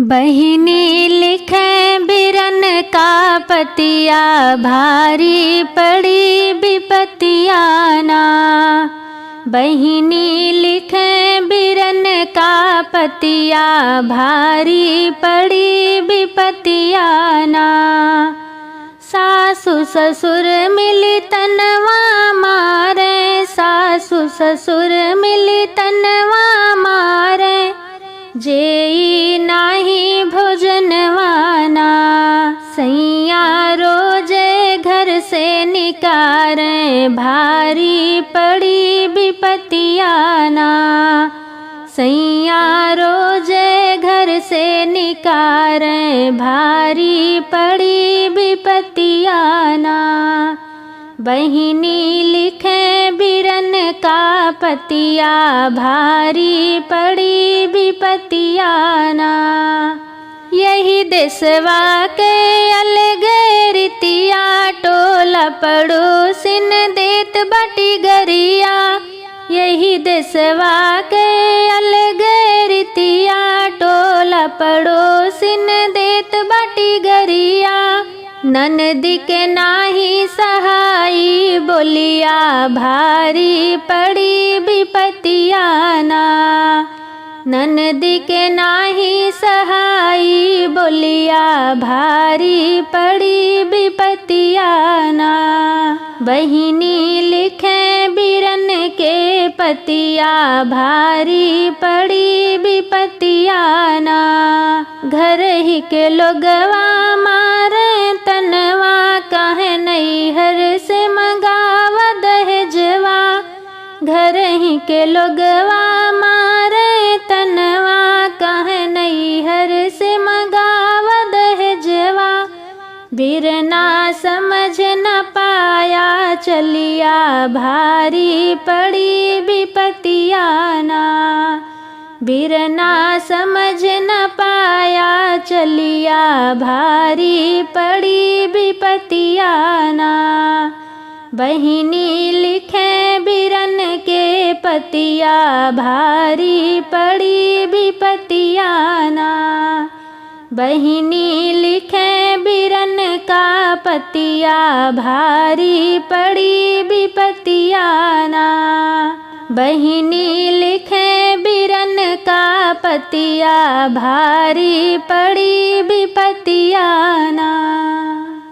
बहिनी लिखे बिरन का पतिया, भारी पड़ी विपतिया ना। बहिनी लिखे बिरन का पतिया, भारी पड़ी विपतिया ना। सासु ससुर मिली तनवा मारे, सासु ससुर मिली तनवा मारे। जेई नाही भोजनवाना, सैया रोजे घर से निकारे। भारी पड़ी विपतिया ना, सैया रोजे घर से निकारे। भारी पड़ी विपतिया ना। बहिनी लिखे बिरन का पतिया, भारी पड़ी विपतिया ना। यही देशवा के अलगे रीतिया, टोला पड़ोसिन देत बाटी गरिया। यही देशवा के अलगे रीतिया, टोला पड़ोसिन देत बाटी गरिया। ननदी के नाही सहाई बोलिया, भारी पड़ी विपतिया ना। ननदी के नाही सहाई बोलिया, भारी पड़ी विपतिया ना। बहिनी लिखे बिरन के पतिया, भारी पड़ी विपतिया ना। घर ही के लोगवा मारे तनवा, काहे नैहर से मंगाव दहेजवा। घर ही के लोगवा मारे तनवा, काहे नैहर से मंगाव दहेजवा। बिरना समझ न पाया चलिया, भारी पड़ी विपतिया ना। बिरना समझ न पाया चलिया, भारी पड़ी विपतिया ना। बहिनी लिखे बिरन के पतिया, भारी पड़ी विपतिया ना। बहिनी लिखे बिरन का पतिया, भारी पड़ी विपतिया ना। बहिनी लिखे बिरन का पतिया, भारी पड़ी विपतिया ना।